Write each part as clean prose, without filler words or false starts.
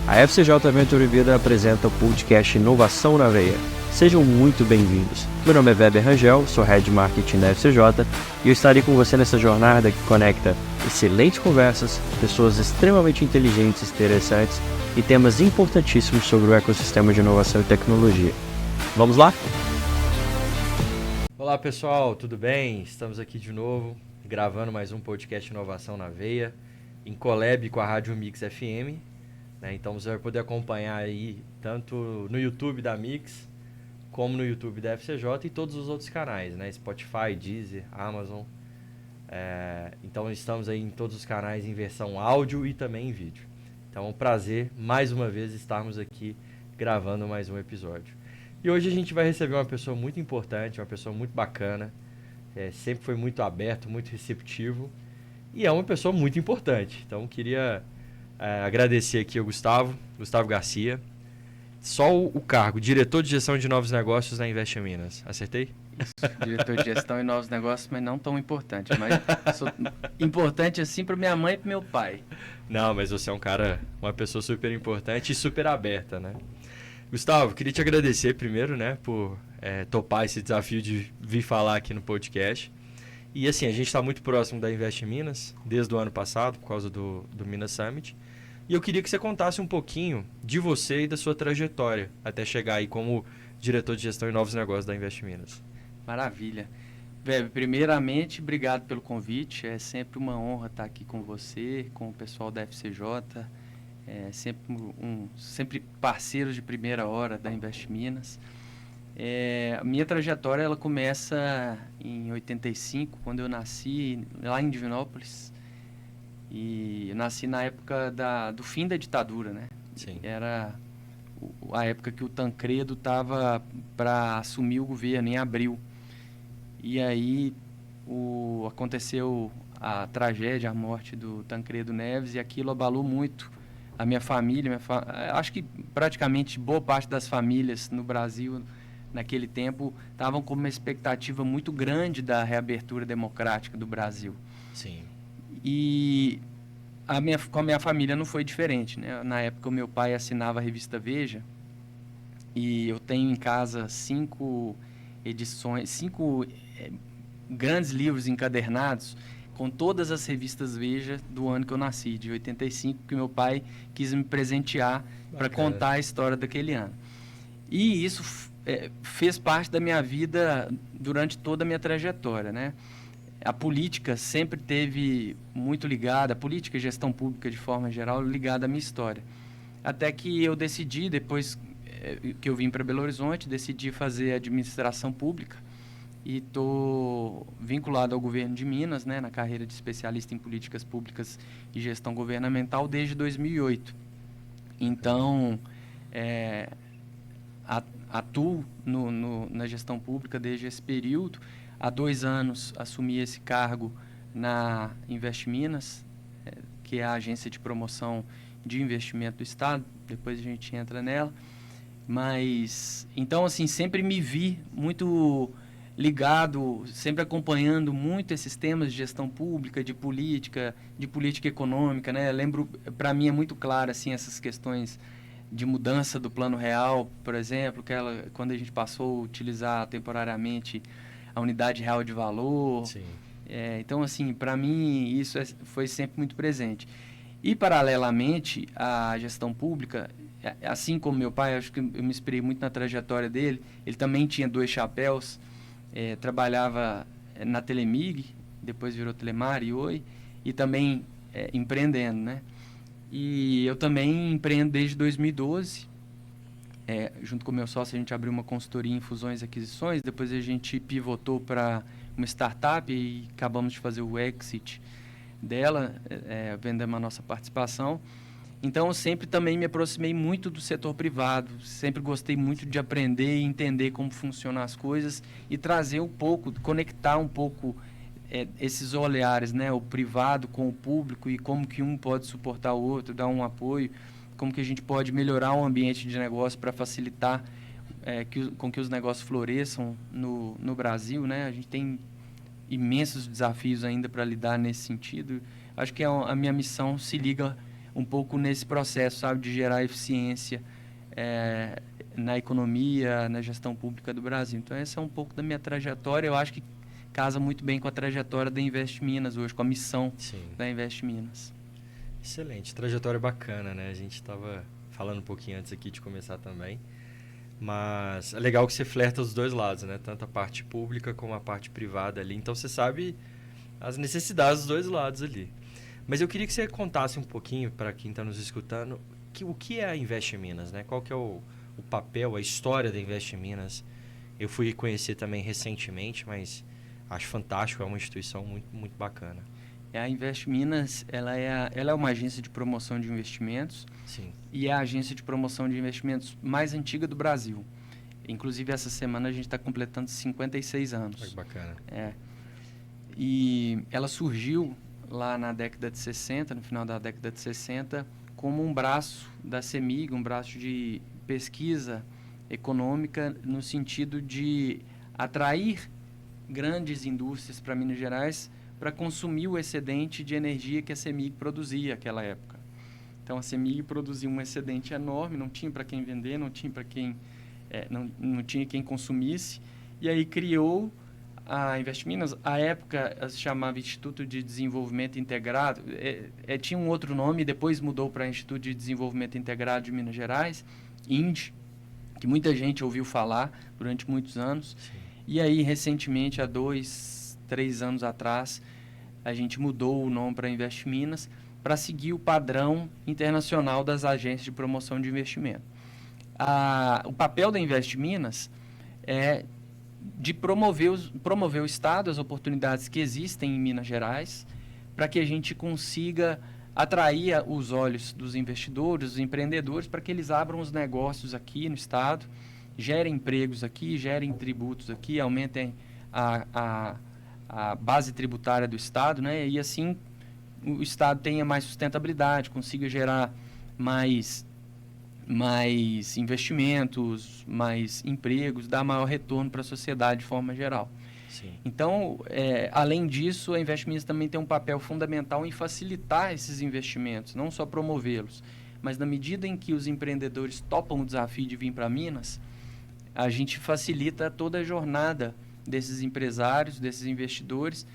A FCJ Venture Vida apresenta o podcast Inovação na Veia. Sejam muito bem-vindos. Meu nome é Weber Rangel, sou Head de Marketing da FCJ e eu estarei com você nessa jornada que conecta excelentes conversas, pessoas extremamente inteligentes e interessantes e temas importantíssimos sobre o ecossistema de inovação e tecnologia. Vamos lá? Olá pessoal, tudo bem? Estamos aqui de novo, gravando mais um podcast Inovação na Veia, em collab com a Rádio Mix FM. Então você vai poder acompanhar aí tanto no YouTube da Mix, como no YouTube da FCJ e todos os outros canais, né? Spotify, Deezer, Amazon. Então estamos aí em todos os canais em versão áudio e também em vídeo. Então é um prazer, mais uma vez, estarmos aqui gravando mais um episódio. E hoje a gente vai receber uma pessoa muito importante, uma pessoa muito bacana, sempre foi muito aberto, muito receptivo e é uma pessoa muito importante. Então queria agradecer aqui ao Gustavo Garcia. Só o cargo, diretor de gestão de novos negócios na Invest Minas. Acertei? Isso, diretor de gestão e novos negócios, mas não tão importante. Mas sou importante assim para minha mãe e para meu pai. Não, mas você é uma pessoa super importante e super aberta, né? Gustavo, queria te agradecer primeiro, né, por topar esse desafio de vir falar aqui no podcast. E assim, a gente está muito próximo da Invest Minas, desde o ano passado, por causa do Minas Summit. E eu queria que você contasse um pouquinho de você e da sua trajetória, até chegar aí como diretor de gestão e novos negócios da Invest Minas. Maravilha. Weber, primeiramente, obrigado pelo convite. É sempre uma honra estar aqui com você, com o pessoal da FCJ. Sempre parceiros de primeira hora da Invest Minas. A minha trajetória ela começa em 85, quando eu nasci lá em Divinópolis. E eu nasci na época do fim da ditadura, né? Sim. Era a época que o Tancredo estava para assumir o governo, em abril. E aí aconteceu a tragédia, a morte do Tancredo Neves, e aquilo abalou muito a minha família. Acho que praticamente boa parte das famílias no Brasil, naquele tempo, estavam com uma expectativa muito grande da reabertura democrática do Brasil. Sim. E com a minha família não foi diferente, né? Na época, o meu pai assinava a revista Veja, e eu tenho em casa 5 grandes livros encadernados com todas as revistas Veja do ano que eu nasci, de 85, que meu pai quis me presentear para contar a história daquele ano. E isso fez parte da minha vida durante toda a minha trajetória, né? A política sempre teve muito ligada, a política e gestão pública de forma geral, ligada à minha história. Até que eu decidi, depois que eu vim para Belo Horizonte, decidi fazer administração pública e estou vinculado ao governo de Minas, né, na carreira de especialista em políticas públicas e gestão governamental desde 2008. Então, atuo na gestão pública desde esse período. Há 2 anos assumi esse cargo na Invest Minas, que é a agência de promoção de investimento do Estado. Depois a gente entra nela. Mas, então, assim, sempre me vi muito ligado, sempre acompanhando muito esses temas de gestão pública, de política econômica, né? Lembro, para mim é muito claro, assim, essas questões de mudança do Plano Real, por exemplo, quando a gente passou a utilizar temporariamente a unidade real de valor. Sim. Então, assim, para mim isso foi sempre muito presente. E, paralelamente, a gestão pública, assim como meu pai, acho que eu me inspirei muito na trajetória dele, ele também tinha 2 chapéus, trabalhava na Telemig, depois virou Telemar e Oi, e também empreendendo, né? E eu também empreendo desde 2012, junto com o meu sócio a gente abriu uma consultoria em fusões e aquisições, depois a gente pivotou para uma startup e acabamos de fazer o exit dela, vendemos a nossa participação. Então eu sempre também me aproximei muito do setor privado, sempre gostei muito de aprender e entender como funcionam as coisas e trazer um pouco, conectar um pouco esses olhares, né, o privado com o público e como que um pode suportar o outro, dar um apoio, como que a gente pode melhorar o ambiente de negócio para facilitar com que os negócios floresçam no Brasil, né? A gente tem imensos desafios ainda para lidar nesse sentido. Acho que a minha missão se liga um pouco nesse processo, sabe, de gerar eficiência na economia, na gestão pública do Brasil. Então, essa é um pouco da minha trajetória. Eu acho que casa muito bem com a trajetória da Invest Minas hoje, com a missão da Invest Minas. Excelente, trajetória bacana, né? A gente estava falando um pouquinho antes aqui de começar também, mas é legal que você flerta os dois lados, né? Tanto a parte pública como a parte privada ali, então você sabe as necessidades dos dois lados ali. Mas eu queria que você contasse um pouquinho para quem está nos escutando o que é a Invest Minas, né? Qual que é o papel, a história da Invest Minas. Eu fui conhecer também recentemente, mas acho fantástico, é uma instituição muito, muito bacana. A Invest Minas, ela é uma agência de promoção de investimentos. Sim. E é a agência de promoção de investimentos mais antiga do Brasil. Inclusive, essa semana a gente está completando 56 anos. Que bacana. E ela surgiu lá na década de 60, no final da década de 60, como um braço da CEMIG, um braço de pesquisa econômica no sentido de atrair grandes indústrias para Minas Gerais para consumir o excedente de energia que a CEMIG produzia naquela época. Então, a CEMIG produzia um excedente enorme, não tinha para quem vender, não tinha para quem não tinha quem consumisse, e aí criou a Invest Minas. À época se chamava Instituto de Desenvolvimento Integrado, tinha um outro nome, depois mudou para Instituto de Desenvolvimento Integrado de Minas Gerais, INDE, que muita gente ouviu falar durante muitos anos. Sim. E aí, recentemente, há 2, 3 anos atrás, a gente mudou o nome para Invest Minas para seguir o padrão internacional das agências de promoção de investimento. O papel da Invest Minas é de promover o Estado, as oportunidades que existem em Minas Gerais, para que a gente consiga atrair os olhos dos investidores, dos empreendedores, para que eles abram os negócios aqui no Estado, gerem empregos aqui, gerem tributos aqui, aumentem a base tributária do Estado, né? E assim o Estado tenha mais sustentabilidade, consiga gerar mais investimentos, mais empregos, dar maior retorno para a sociedade de forma geral. Sim. Então, além disso, a Invest Minas também tem um papel fundamental em facilitar esses investimentos, não só promovê-los, mas na medida em que os empreendedores topam o desafio de vir para Minas, a gente facilita toda a jornada desses empresários, desses investidores,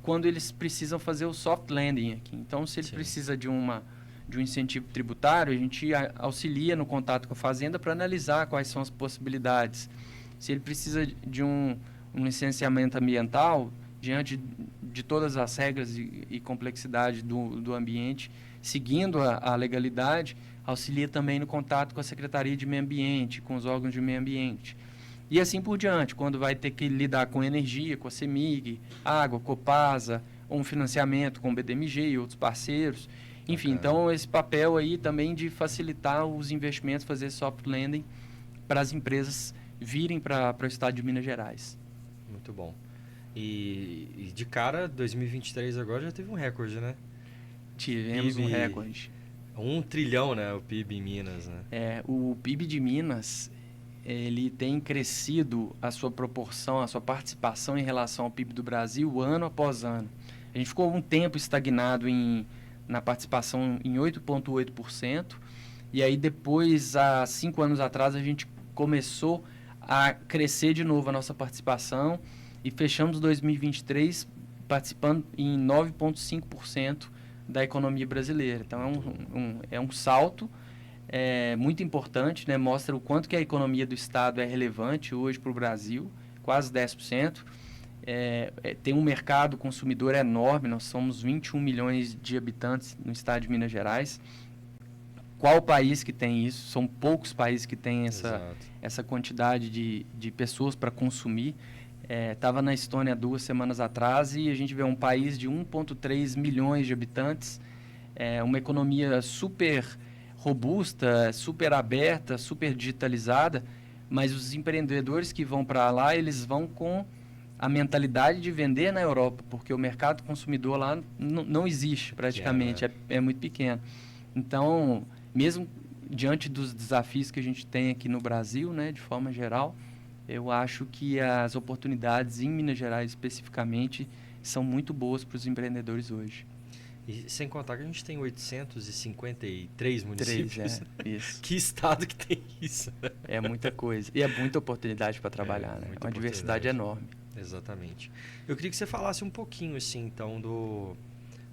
quando eles precisam fazer o soft landing aqui. Então, se ele precisa de um incentivo tributário, a gente auxilia no contato com a Fazenda para analisar quais são as possibilidades. Se ele precisa de um licenciamento ambiental, diante de todas as regras e complexidade do ambiente, seguindo a legalidade, auxilia também no contato com a Secretaria de Meio Ambiente, com os órgãos de meio ambiente. E assim por diante, quando vai ter que lidar com energia, com a CEMIG, água, Copasa, ou um financiamento com o BDMG e outros parceiros. Enfim, então esse papel aí também de facilitar os investimentos, fazer soft landing para as empresas virem para o estado de Minas Gerais. Muito bom. E de cara, 2023 agora já teve um recorde, né? Tivemos um recorde. 1 trilhão, né? O PIB em Minas, né? O PIB de Minas, ele tem crescido a sua proporção, a sua participação em relação ao PIB do Brasil ano após ano. A gente ficou um tempo estagnado na participação em 8,8%, e aí depois, há 5 anos atrás, a gente começou a crescer de novo a nossa participação e fechamos 2023 participando em 9,5% da economia brasileira. Então é um salto muito importante, né? Mostra o quanto que a economia do Estado é relevante hoje para o Brasil, quase 10%. Tem um mercado consumidor enorme, nós somos 21 milhões de habitantes no estado de Minas Gerais. Qual país que tem isso? São poucos países que têm essa quantidade de pessoas para consumir. Estava na Estônia 2 semanas atrás e a gente vê um país de 1,3 milhões de habitantes, uma economia super robusta, super aberta, super digitalizada, mas os empreendedores que vão para lá, eles vão com a mentalidade de vender na Europa, porque o mercado consumidor lá não existe praticamente, é muito pequeno. Então, mesmo diante dos desafios que a gente tem aqui no Brasil, né, de forma geral, eu acho que as oportunidades em Minas Gerais especificamente são muito boas para os empreendedores hoje. E sem contar que a gente tem 853 municípios. Isso. Que estado que tem isso? É muita coisa. E é muita oportunidade para trabalhar, né? Muita Uma diversidade enorme. Exatamente. Eu queria que você falasse um pouquinho, assim, então,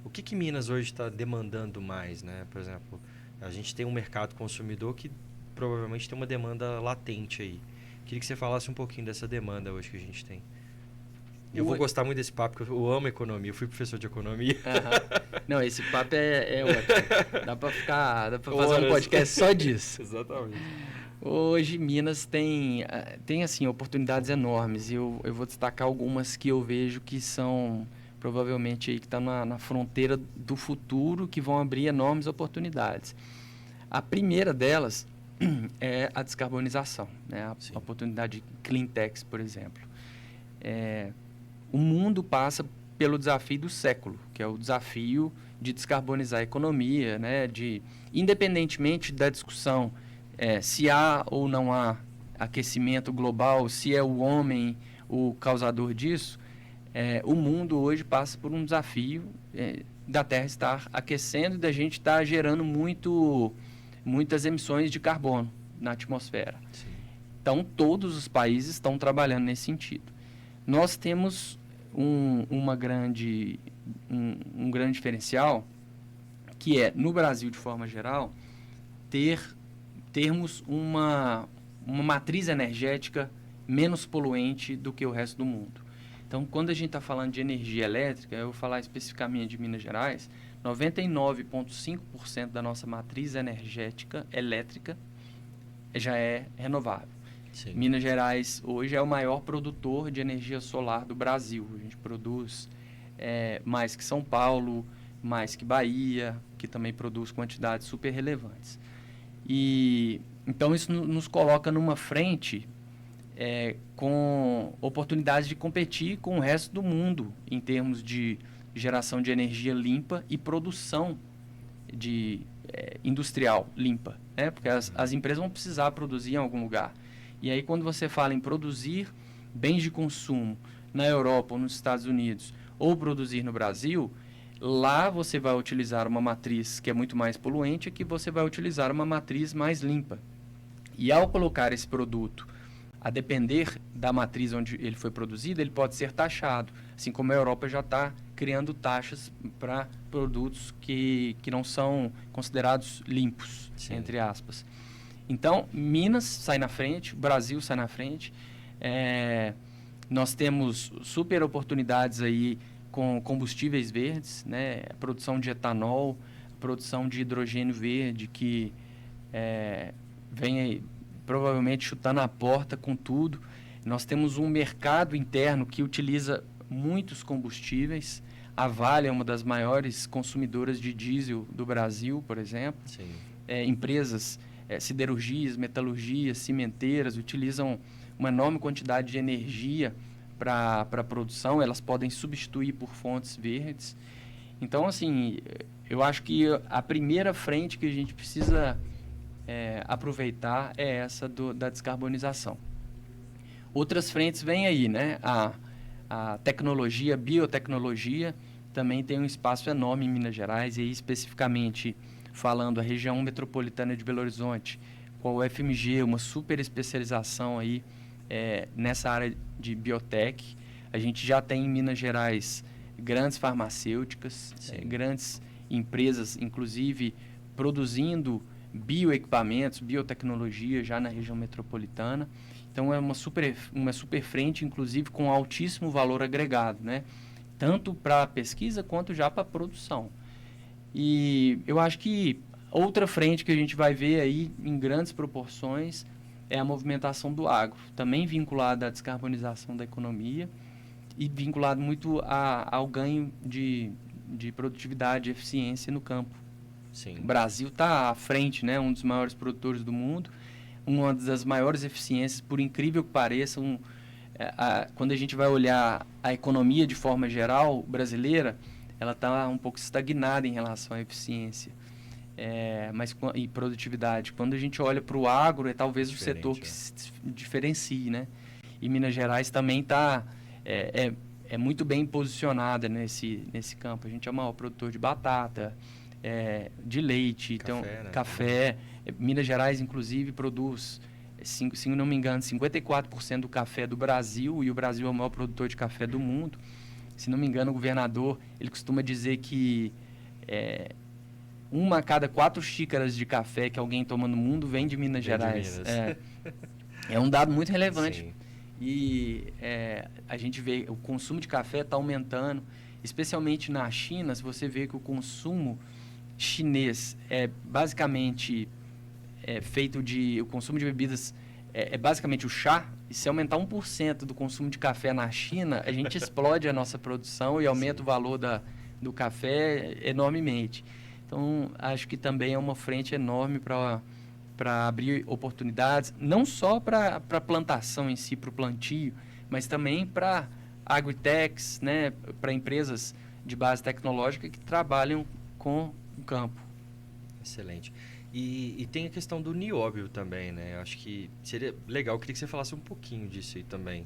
o que Minas hoje está demandando mais, né? Por exemplo, a gente tem um mercado consumidor que provavelmente tem uma demanda latente aí. Queria que você falasse um pouquinho dessa demanda hoje que a gente tem. Eu vou gostar muito desse papo, porque eu amo economia. Eu fui professor de economia. Não, esse papo é ótimo. Dá para fazer um podcast só disso. Exatamente. Hoje, Minas tem assim, oportunidades enormes. E eu vou destacar algumas que eu vejo que são, provavelmente, aí, que estão na fronteira do futuro, que vão abrir enormes oportunidades. A primeira delas é a descarbonização, né? A oportunidade de clean techs, por exemplo. O mundo passa pelo desafio do século, que é o desafio de descarbonizar a economia, né? Independentemente da discussão se há ou não há aquecimento global, se é o homem o causador disso, o mundo hoje passa por um desafio da Terra estar aquecendo e da gente estar gerando muitas emissões de carbono na atmosfera. Sim. Então, todos os países estão trabalhando nesse sentido. Nós temos um grande diferencial, que é, no Brasil, de forma geral, termos uma matriz energética menos poluente do que o resto do mundo. Então, quando a gente está falando de energia elétrica, eu vou falar especificamente de Minas Gerais, 99,5% da nossa matriz energética elétrica já é renovável. Sim. Minas Gerais hoje é o maior produtor de energia solar do Brasil. A gente produz mais que São Paulo, mais que Bahia, que também produz quantidades super relevantes. E então isso nos coloca numa frente com oportunidades de competir com o resto do mundo em termos de geração de energia limpa e produção industrial limpa, né? Porque as empresas vão precisar produzir em algum lugar. E aí, quando você fala em produzir bens de consumo na Europa ou nos Estados Unidos, ou produzir no Brasil, lá você vai utilizar uma matriz que é muito mais poluente, e que você vai utilizar uma matriz mais limpa. E ao colocar esse produto, a depender da matriz onde ele foi produzido, ele pode ser taxado, assim como a Europa já está criando taxas para produtos que não são considerados limpos, Sim. entre aspas. Então, Minas sai na frente, o Brasil sai na frente. Nós temos super oportunidades aí com combustíveis verdes, né? A produção de etanol, a produção de hidrogênio verde, que vem aí, provavelmente chutando a porta com tudo. Nós temos um mercado interno que utiliza muitos combustíveis. A Vale é uma das maiores consumidoras de diesel do Brasil, por exemplo. Sim. Empresas, siderurgias, metalurgias, cimenteiras utilizam uma enorme quantidade de energia para a produção. Elas podem substituir por fontes verdes. Então, assim, eu acho que a primeira frente que a gente precisa aproveitar é essa da descarbonização. Outras frentes vêm aí, né? A tecnologia, biotecnologia, também tem um espaço enorme em Minas Gerais, e aí especificamente falando a região metropolitana de Belo Horizonte, com a UFMG, uma super especialização aí nessa área de biotech. A gente já tem em Minas Gerais grandes farmacêuticas, grandes empresas, inclusive produzindo bioequipamentos, biotecnologia já na região metropolitana. Então é uma super frente, inclusive com altíssimo valor agregado, né? Tanto para a pesquisa quanto já para a produção. E eu acho que outra frente que a gente vai ver aí em grandes proporções é a movimentação do agro, também vinculada à descarbonização da economia e vinculado muito ao ganho de produtividade e eficiência no campo. Sim. O Brasil está à frente, né? Um dos maiores produtores do mundo, uma das maiores eficiências, por incrível que pareça. Quando a gente vai olhar a economia de forma geral brasileira, ela está um pouco estagnada em relação à eficiência e produtividade. Quando a gente olha para o agro, é talvez o setor que se diferencie, né? E Minas Gerais também está é muito bem posicionada nesse campo. A gente é o maior produtor de batata, de leite, café. Minas Gerais, inclusive, produz, se não me engano, 54% do café do Brasil, e o Brasil é o maior produtor de café do mundo. Se não me engano, o governador, ele costuma dizer que uma a cada 4 xícaras de café que alguém toma no mundo vem de Minas Gerais. De Minas. É um dado muito relevante. Sim. E a gente vê o consumo de café está aumentando, especialmente na China. Se você vê que o consumo chinês é basicamente feito de... O consumo de bebidas é basicamente o chá. E se aumentar 1% do consumo de café na China, a gente explode a nossa produção e aumenta Sim. o valor do café enormemente. Então, acho que também é uma frente enorme para abrir oportunidades, não só para a plantação em si, para o plantio, mas também para agritechs, né, para empresas de base tecnológica que trabalham com o campo. Excelente. E tem a questão do nióbio também, né? Eu acho que seria legal, eu queria que você falasse um pouquinho disso aí também.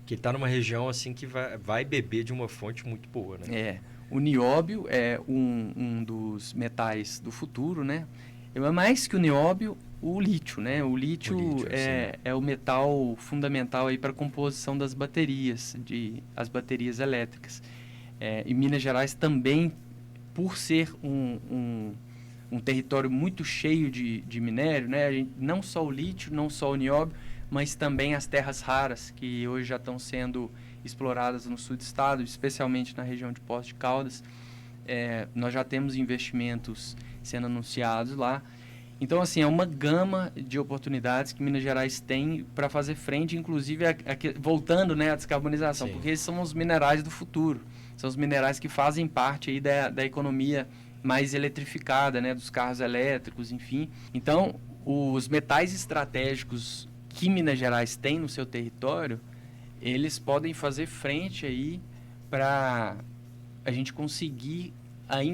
Que ele está numa região assim que vai beber de uma fonte muito boa, né? O nióbio é um dos metais do futuro, né? É mais que o nióbio, o lítio, né? O lítio é o metal fundamental aí para a composição das baterias, as baterias elétricas. E Minas Gerais também, por ser um território muito cheio de minério, né? A gente, não só o lítio, não só o nióbio, mas também as terras raras, que hoje já estão sendo exploradas no sul do estado, especialmente na região de Poços de Caldas. Nós já temos investimentos sendo anunciados lá. Então, assim, é uma gama de oportunidades que Minas Gerais tem para fazer frente, inclusive, voltando, né, à descarbonização, Sim. porque esses são os minerais do futuro. São os minerais que fazem parte aí da economia mais eletrificada, né, dos carros elétricos, enfim. Então, os metais estratégicos que Minas Gerais tem no seu território, eles podem fazer frente aí para a gente conseguir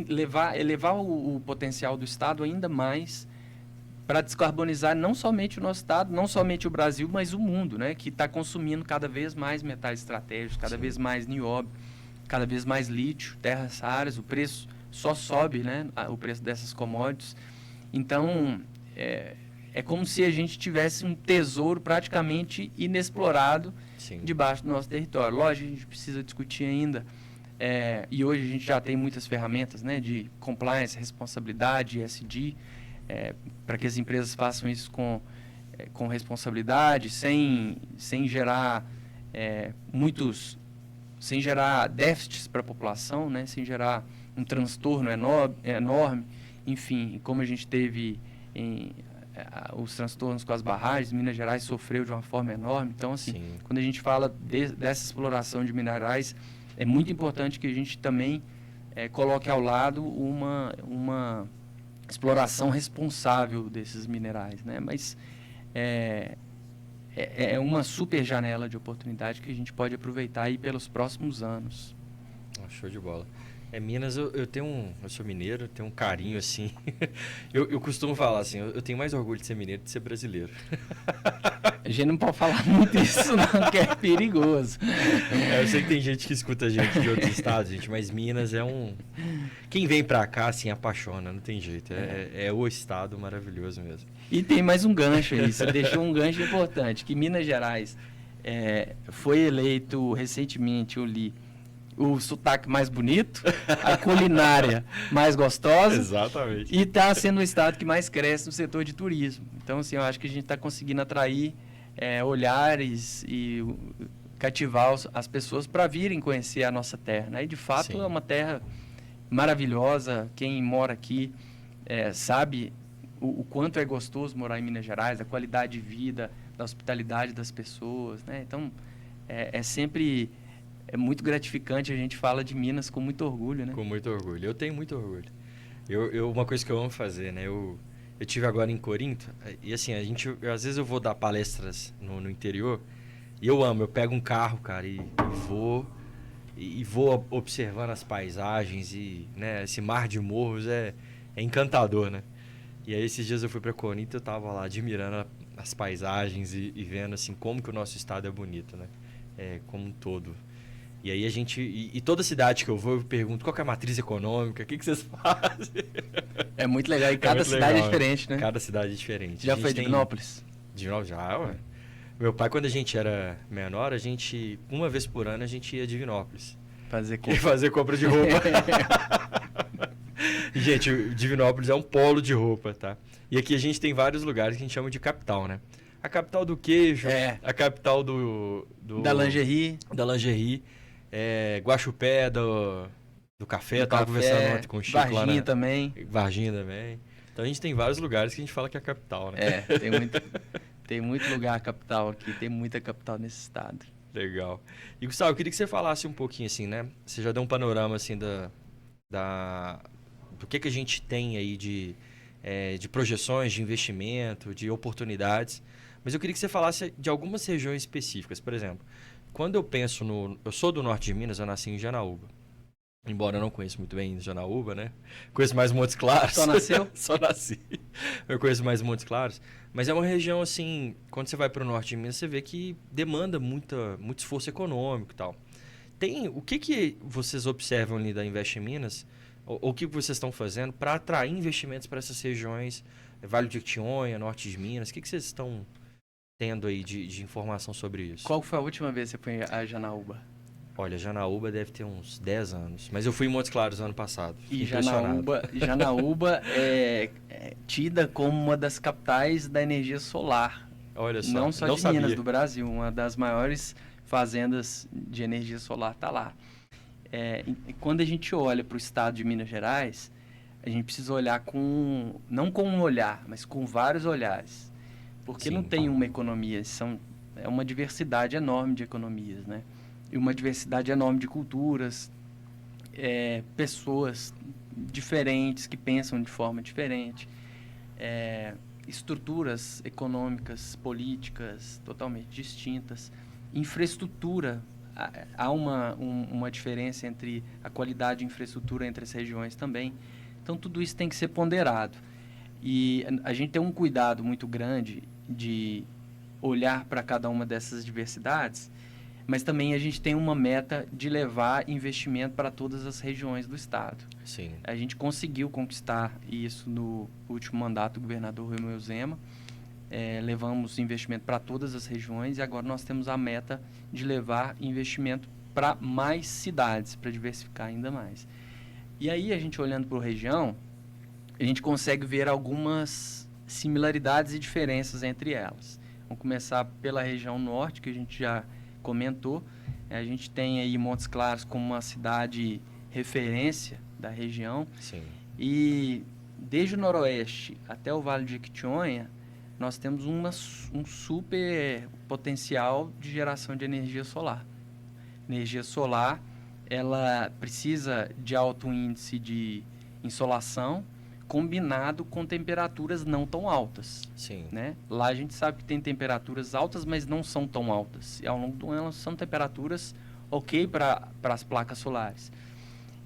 elevar o potencial do estado ainda mais para descarbonizar não somente o nosso estado, não somente o Brasil, mas o mundo, né, que está consumindo cada vez mais metais estratégicos, cada vez mais nióbio, cada vez mais lítio, terras raras. O preço só sobe, né, o preço dessas commodities. Então, é como se a gente tivesse um tesouro praticamente inexplorado debaixo do nosso território. Lógico, a gente precisa discutir ainda, e hoje a gente já tem muitas ferramentas, né, de compliance, responsabilidade, ESG, para que as empresas façam isso com responsabilidade, sem gerar sem gerar déficits para a população, né, sem gerar um transtorno enorme. Enfim, como a gente teve os transtornos com as barragens, Minas Gerais sofreu de uma forma enorme. Então, assim, quando a gente fala dessa exploração de minerais, é muito importante que a gente também coloque ao lado uma exploração responsável desses minerais, né? Mas é uma super janela de oportunidade que a gente pode aproveitar aí pelos próximos anos. Show de bola. Minas, eu sou mineiro, tenho um carinho assim. eu costumo falar assim, eu tenho mais orgulho de ser mineiro do que de ser brasileiro. A gente não pode falar muito isso não, que é perigoso. Eu sei que tem gente que escuta a gente de outros estados, gente, mas Minas quem vem pra cá, assim, apaixona, não tem jeito. É o estado maravilhoso mesmo. E tem mais um gancho aí, você deixou um gancho importante, que Minas Gerais foi eleito recentemente, eu li, o sotaque mais bonito, a culinária mais gostosa. Exatamente. E está sendo o estado que mais cresce no setor de turismo. Então, assim, eu acho que a gente está conseguindo atrair olhares e cativar as pessoas para virem conhecer a nossa terra, né? E, de fato, é uma terra maravilhosa. Quem mora aqui sabe o quanto é gostoso morar em Minas Gerais, a qualidade de vida, da hospitalidade das pessoas, né? Então, sempre... É muito gratificante, a gente fala de Minas com muito orgulho, né? Com muito orgulho. Eu tenho muito orgulho. Uma coisa que eu amo fazer, né? Eu tive agora em Corinto, e assim, às vezes eu vou dar palestras no interior, e eu pego um carro, cara, e vou observando as paisagens, e, né, esse mar de morros é encantador, né? E aí esses dias eu fui pra Corinto, eu tava lá admirando as paisagens e vendo, assim, como que o nosso estado é bonito, né? Como um todo. E aí a gente... E toda cidade que eu vou, eu pergunto qual que é a matriz econômica, o que vocês fazem? É muito legal. E cada cidade legal, é diferente, né? Cada cidade é diferente. Já foi de Divinópolis? Divinópolis já, ué. Meu pai, quando a gente era menor, uma vez por ano, a gente ia a Divinópolis. Fazer compra de roupa. Gente, Divinópolis é um polo de roupa, tá? E aqui a gente tem vários lugares que a gente chama de capital, né? A capital do queijo, a capital da lingerie. Guaxupé do café, eu tava conversando ontem com o Chico Varginha lá, né? também. Varginha também. Então a gente tem vários lugares que a gente fala que é a capital, né? Tem muito lugar capital aqui, tem muita capital nesse estado. Legal. E Gustavo, eu queria que você falasse um pouquinho assim, né? Você já deu um panorama assim do que a gente tem aí de projeções, de investimento, de oportunidades. Mas eu queria que você falasse de algumas regiões específicas. Por exemplo, quando eu penso eu sou do norte de Minas, eu nasci em Janaúba. Embora eu não conheça muito bem Janaúba, né? Conheço mais Montes Claros. Só nasceu? Só nasci. Eu conheço mais Montes Claros. Mas é uma região, assim, quando você vai para o norte de Minas, você vê que demanda muito esforço econômico e tal. O que vocês observam ali da Invest em Minas, ou o que vocês estão fazendo para atrair investimentos para essas regiões, Vale do Jequitinhonha, norte de Minas? O que vocês estão tendo aí de informação sobre isso? Qual foi a última vez que você foi a Janaúba? Olha, Janaúba deve ter uns 10 anos. Mas eu fui em Montes Claros ano passado. E Janaúba é tida como uma das capitais da energia solar. Olha só, não só de Minas, do Brasil. Uma das maiores fazendas de energia solar está lá. Quando a gente olha para o estado de Minas Gerais, a gente precisa olhar não com um olhar, mas com vários olhares. Porque não tem uma economia, é uma diversidade enorme de economias, né? E uma diversidade enorme de culturas, pessoas diferentes que pensam de forma diferente, estruturas econômicas, políticas totalmente distintas, infraestrutura. Há uma diferença entre a qualidade de infraestrutura entre as regiões também. Então, tudo isso tem que ser ponderado. E a gente tem um cuidado muito grande de olhar para cada uma dessas diversidades, mas também a gente tem uma meta de levar investimento para todas as regiões do estado. Sim. A gente conseguiu conquistar isso no último mandato do governador Romeu Zema. Levamos investimento para todas as regiões e agora nós temos a meta de levar investimento para mais cidades, para diversificar ainda mais. E aí, a gente olhando para a região, a gente consegue ver algumas similaridades e diferenças entre elas. Vamos começar pela região norte, que a gente já comentou. A gente tem aí Montes Claros como uma cidade referência da região. Sim. E desde o noroeste até o Vale de Jequitinhonha, nós temos um super potencial de geração de energia solar. Energia solar, ela precisa de alto índice de insolação, combinado com temperaturas não tão altas. Sim. Né? Lá a gente sabe que tem temperaturas altas, mas não são tão altas. E ao longo do ano são temperaturas ok para as placas solares.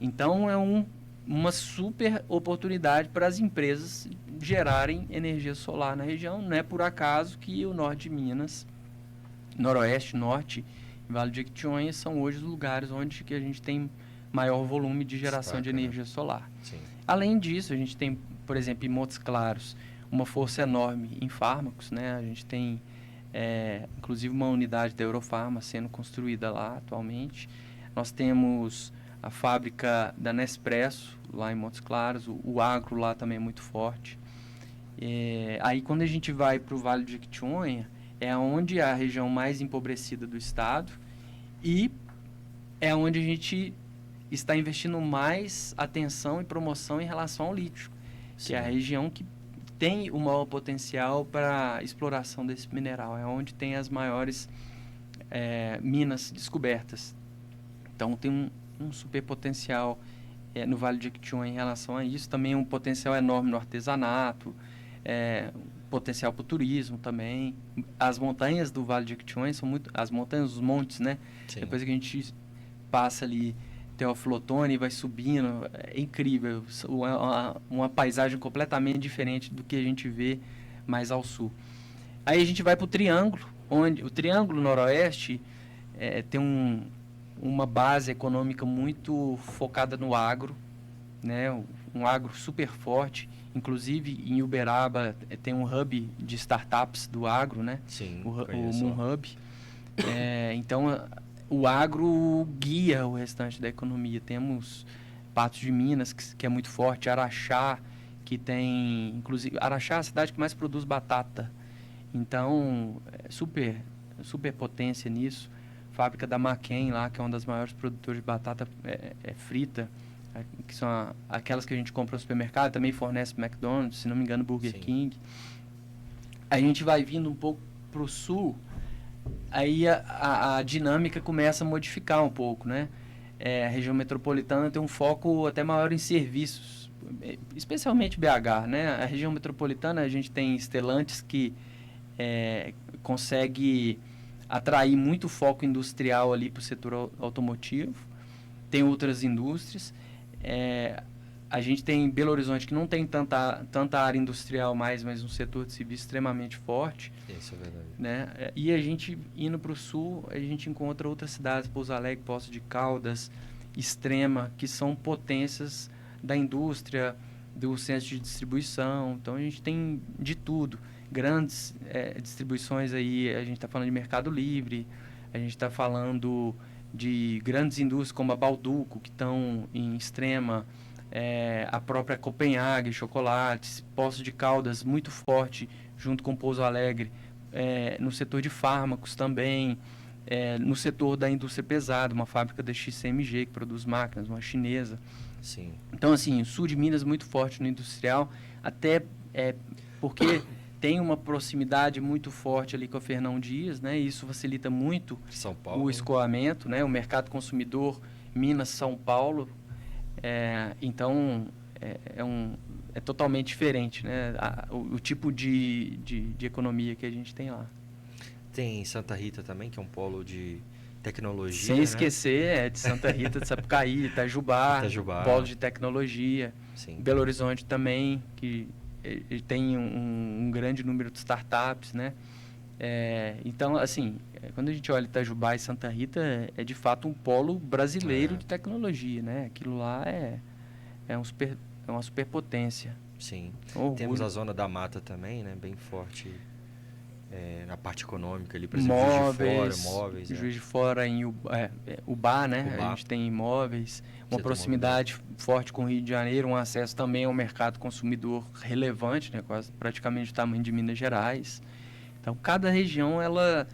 Então é uma super oportunidade para as empresas gerarem energia solar na região. Não é por acaso que o norte de Minas, noroeste, norte, Vale de Jequitinhonha são hoje os lugares onde que a gente tem maior volume de geração de energia solar. Sim. Além disso, a gente tem, por exemplo, em Montes Claros, uma força enorme em fármacos, né? A gente tem, inclusive, uma unidade da Eurofarma sendo construída lá atualmente. Nós temos a fábrica da Nespresso, lá em Montes Claros, o agro lá também é muito forte. Aí, quando a gente vai para o Vale de Jequitinhonha, é onde é a região mais empobrecida do estado e é onde a gente está investindo mais atenção e promoção em relação ao lítio, que é a região que tem o maior potencial para exploração desse mineral, é onde tem as maiores minas descobertas. Então tem um super potencial no Vale de Jequitinhonha em relação a isso, também um potencial enorme no artesanato, potencial para o turismo também. As montanhas do Vale de Jequitinhonha são as montanhas, os montes, né? Sim. Depois que a gente passa ali Teófilo Otoni e vai subindo, é incrível, uma paisagem completamente diferente do que a gente vê mais ao sul. Aí a gente vai para o Triângulo, onde o Triângulo Noroeste tem uma base econômica muito focada no agro, né? Um agro super forte. Inclusive, em Uberaba tem um hub de startups do agro, né? Sim, O conheço. Moon Hub. Então, o agro guia o restante da economia. Temos Patos de Minas, que é muito forte, Araxá, que tem... Inclusive, Araxá é a cidade que mais produz batata. Então, super potência nisso. Fábrica da Maquin lá, que é uma das maiores produtoras de batata frita, que são aquelas que a gente compra no supermercado, também fornece McDonald's, se não me engano, Burger Sim. King. A gente vai vindo um pouco para o sul, aí a dinâmica começa a modificar um pouco, né? A região metropolitana tem um foco até maior em serviços, especialmente BH, né? A região metropolitana, a gente tem Stellantis que consegue atrair muito foco industrial ali para o setor automotivo. Tem outras indústrias. A gente tem Belo Horizonte, que não tem tanta área industrial mais, mas um setor de serviço extremamente forte. Isso é verdade. Né? E a gente, indo para o sul, a gente encontra outras cidades, Pouso Alegre, Poços de Caldas, Extrema, que são potências da indústria, do centro de distribuição. Então, a gente tem de tudo. Grandes distribuições aí, a gente está falando de Mercado Livre, a gente está falando de grandes indústrias como a Balduco, que estão em Extrema, a própria Copenhague, chocolates, Poços de Caldas, muito forte, junto com Pouso Alegre, no setor de fármacos também, no setor da indústria pesada, uma fábrica da XCMG, que produz máquinas, uma chinesa. Sim. Então, assim, o sul de Minas muito forte no industrial, até porque tem uma proximidade muito forte ali com a Fernão Dias, né? E isso facilita muito São Paulo, o escoamento, né? O mercado consumidor Minas-São Paulo. Então, é totalmente diferente, né? O tipo de economia que a gente tem lá. Tem Santa Rita também, que é um polo de tecnologia, Sem né? esquecer de Santa Rita, de Sapucaí, Itajubá, polo de tecnologia. Sim. Belo Horizonte também, que ele tem um grande número de startups, né? Então, assim, quando a gente olha Itajubá e Santa Rita, é de fato um polo brasileiro de tecnologia, né? Aquilo lá é uma superpotência. Sim. Orgulho. Temos a Zona da Mata também, né? Bem forte na parte econômica ali, por exemplo, móveis. Juiz de Fora em Ubá, né? Ubá. A gente tem imóveis, uma proximidade forte com o Rio de Janeiro, um acesso também ao mercado consumidor relevante, né? Quase praticamente o tamanho de Minas Gerais. Então, cada região ela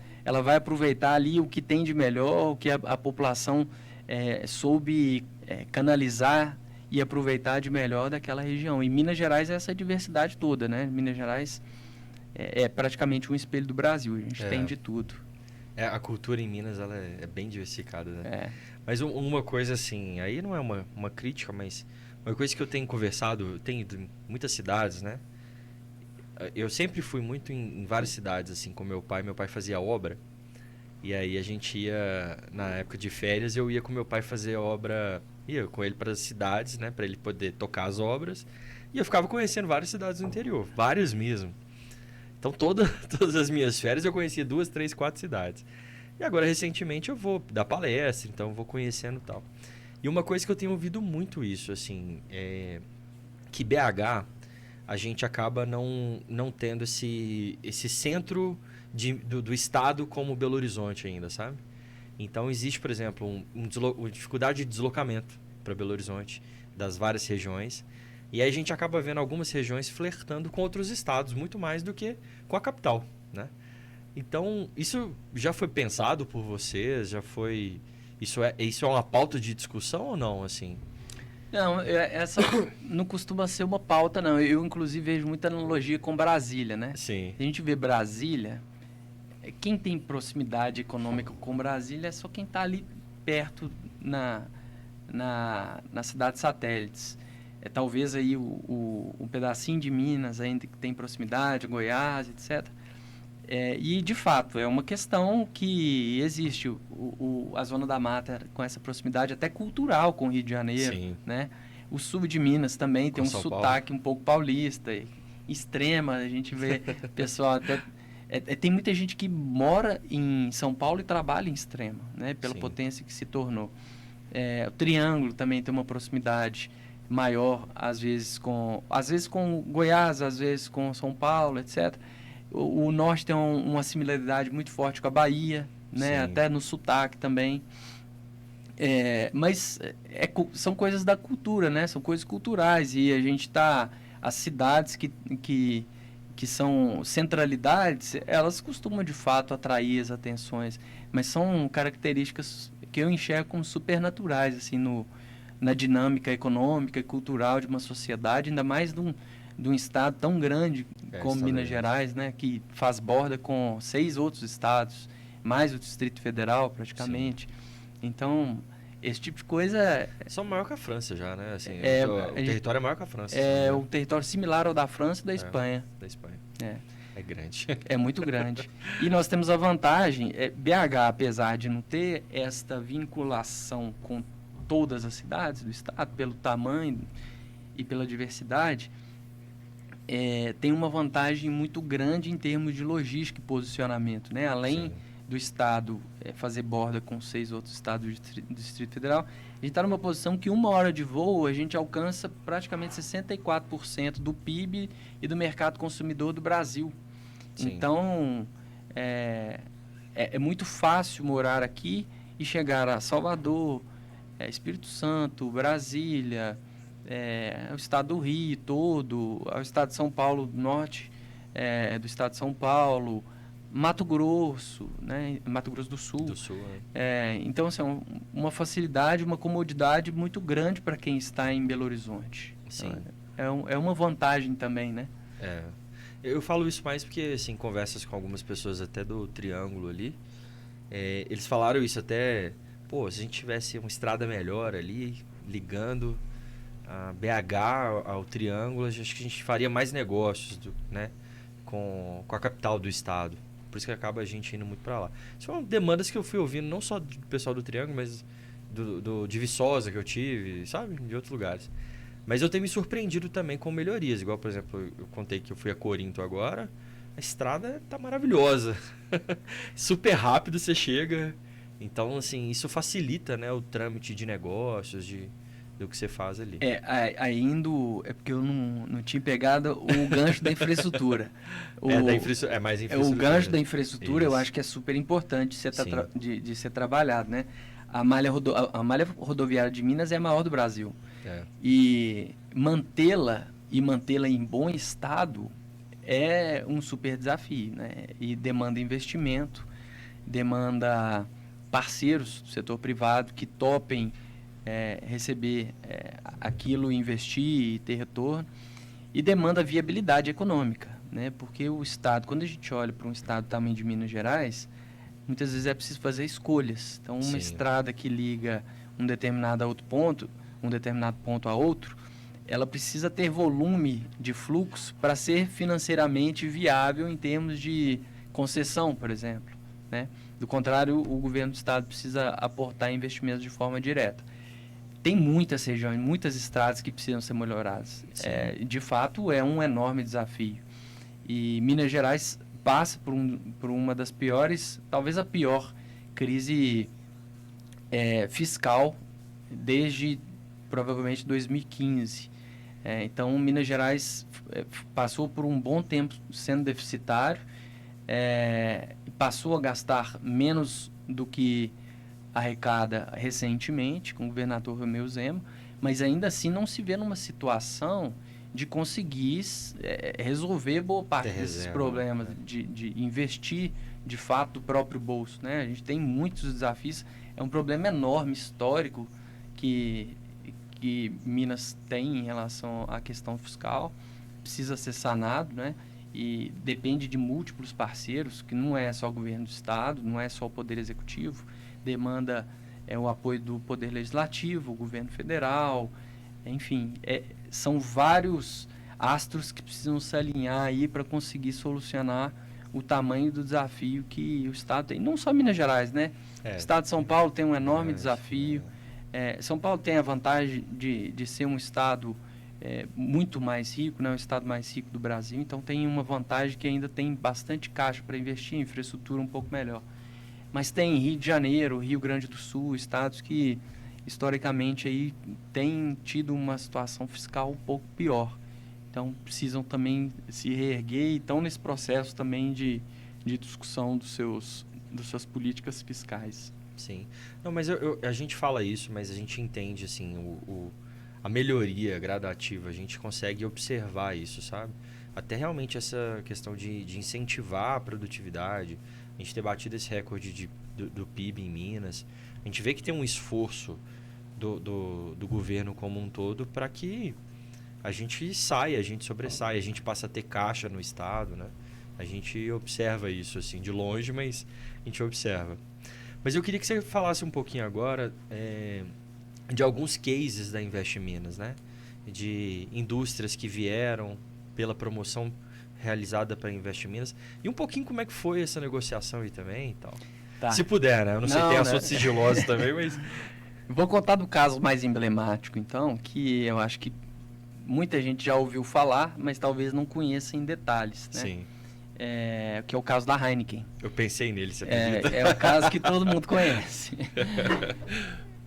vai aproveitar ali o que tem de melhor, o que a população soube canalizar e aproveitar de melhor daquela região. E Minas Gerais é essa diversidade toda, né? Minas Gerais é praticamente um espelho do Brasil, a gente tem de tudo. A cultura em Minas ela é bem diversificada, né? Mas uma coisa assim, aí não é uma crítica, mas uma coisa que eu tenho conversado, eu tenho ido em muitas cidades, né? Eu sempre fui muito em várias cidades, assim, com meu pai. Meu pai fazia obra. E aí a gente ia, na época de férias, eu ia com meu pai fazer obra, ia com ele para as cidades, né? Para ele poder tocar as obras. E eu ficava conhecendo várias cidades do interior, várias mesmo. Então todas as minhas férias eu conhecia 2, 3, 4 cidades. E agora recentemente eu vou dar palestra, então vou conhecendo e tal. E uma coisa que eu tenho ouvido muito isso, assim, é que BH a gente acaba não tendo esse centro do estado como Belo Horizonte ainda, sabe? Então existe, por exemplo, uma dificuldade de deslocamento para Belo Horizonte das várias regiões. E aí a gente acaba vendo algumas regiões flertando com outros estados, muito mais do que com a capital, né? Então, isso já foi pensado por vocês? Isso é uma pauta de discussão ou não, assim? Não, essa não costuma ser uma pauta, não. Eu, inclusive, vejo muita analogia com Brasília, né? Sim. Se a gente vê Brasília, quem tem proximidade econômica com Brasília é só quem está ali perto na cidade satélites. Talvez aí um pedacinho de Minas ainda que tem proximidade, Goiás, etc. E, de fato, é uma questão que existe. A Zona da Mata, com essa proximidade até cultural com o Rio de Janeiro. Sim. Né? O sul de Minas também tem um São sotaque um pouco paulista. Extrema, a gente vê pessoal até Tem muita gente que mora em São Paulo e trabalha em Extrema, né? Pela Sim. potência que se tornou. O Triângulo também tem uma proximidade maior, às vezes com Goiás, às vezes com São Paulo, etc. O Norte tem uma similaridade muito forte com a Bahia, né? Sim. Até no sotaque também. Mas são coisas da cultura, né? São coisas culturais e a gente tá... As cidades que são centralidades, elas costumam de fato atrair as atenções, mas são características que eu enxergo como supernaturais, assim, na dinâmica econômica e cultural de uma sociedade, ainda mais de um estado tão grande como Minas Gerais, né? Que faz borda com 6 outros estados, mais o Distrito Federal praticamente. Sim. Então, esse tipo de coisa... São maior que a França já, né? Assim, o gente, território é maior que a França. Um território similar ao da França e da Espanha. Da Espanha. É grande. É muito grande. E nós temos a vantagem, BH, apesar de não ter esta vinculação com todas as cidades do estado, pelo tamanho e pela diversidade, tem uma vantagem muito grande em termos de logística e posicionamento, né? Além... Sim. Do estado fazer borda com 6 outros estados do Distrito Federal, a gente está numa posição que 1 hora de voo a gente alcança praticamente 64% do PIB e do mercado consumidor do Brasil. Sim. Então, é muito fácil morar aqui e chegar a Salvador, Espírito Santo, Brasília, o estado do Rio todo, ao estado de São Paulo, norte do estado de São Paulo, Mato Grosso, né? Mato Grosso do Sul. Então, assim, uma facilidade, uma comodidade muito grande para quem está em Belo Horizonte. Sim. Então, é uma vantagem também, né? Eu falo isso mais porque, assim, conversas com algumas pessoas até do Triângulo ali, eles falaram isso até, se a gente tivesse uma estrada melhor ali, ligando a BH ao Triângulo, acho que a gente faria mais negócios, né? Com a capital do estado. Por isso que acaba a gente indo muito para lá. São demandas que eu fui ouvindo, não só do pessoal do Triângulo, mas de Viçosa que eu tive, sabe? De outros lugares. Mas eu tenho me surpreendido também com melhorias. Igual, por exemplo, eu contei que eu fui a Corinto agora. A estrada tá maravilhosa. Super rápido você chega. Então, assim, isso facilita, né, o trâmite de negócios, do que você faz ali. Porque eu não tinha pegado o gancho da infraestrutura. É mais infraestrutura. O gancho da infraestrutura eu acho que é super importante de ser trabalhado, né? A malha rodoviária de Minas é a maior do Brasil. E mantê-la em bom estado é um super desafio, né? E demanda investimento, demanda parceiros do setor privado que topem receber aquilo, investir e ter retorno, e demanda viabilidade econômica, né? Porque o estado, quando a gente olha para um estado do tamanho de Minas Gerais, muitas vezes é preciso fazer escolhas. Então, uma estrada que liga um determinado ponto a outro, ela precisa ter volume de fluxo para ser financeiramente viável em termos de concessão, por exemplo, né? Do contrário, o governo do estado precisa aportar investimentos de forma direta. Tem muitas regiões, muitas estradas que precisam ser melhoradas. De fato, é um enorme desafio. E Minas Gerais passa por uma das piores, talvez a pior, crise fiscal desde provavelmente 2015. Então, Minas Gerais passou por um bom tempo sendo deficitário, passou a gastar menos do que arrecada recentemente com o governador Romeu Zema, mas ainda assim não se vê numa situação de conseguir resolver boa parte desses problemas, de investir de fato do próprio bolso, né? A gente tem muitos desafios, é um problema enorme, histórico, que Minas tem em relação à questão fiscal, precisa ser sanado, né? E depende de múltiplos parceiros, que não é só o governo do estado, não é só o poder executivo, demanda o apoio do Poder Legislativo, o governo federal, enfim, são vários astros que precisam se alinhar aí para conseguir solucionar o tamanho do desafio que o estado tem. Não só Minas Gerais, né? O estado de São Paulo tem um enorme desafio. São Paulo tem a vantagem de ser um estado muito mais rico, né? O estado mais rico do Brasil, então tem uma vantagem que ainda tem bastante caixa para investir em infraestrutura um pouco melhor. Mas tem Rio de Janeiro, Rio Grande do Sul, estados que historicamente aí têm tido uma situação fiscal um pouco pior. Então precisam também se reerguer e estão nesse processo também de discussão das suas políticas fiscais. Sim. Não, mas a gente fala isso, mas a gente entende assim a melhoria gradativa, a gente consegue observar isso, sabe? Até realmente essa questão de incentivar a produtividade, a gente ter batido esse recorde do PIB em Minas, a gente vê que tem um esforço do governo como um todo para que a gente saia, a gente sobressaia, a gente passa a ter caixa no estado, né? A gente observa isso assim de longe, mas a gente observa. Mas eu queria que você falasse um pouquinho agora de alguns cases da Invest Minas, né? De indústrias que vieram pela promoção realizada para Invest Minas. E um pouquinho como é que foi essa negociação aí também e tal. Tá. Se puder, né? Eu não sei, tem assuntos sigilosos também, mas... Vou contar do caso mais emblemático, então, que eu acho que muita gente já ouviu falar, mas talvez não conheça em detalhes, né? Sim. Que é o caso da Heineken. Eu pensei nele, você acredita? É o caso que todo mundo conhece.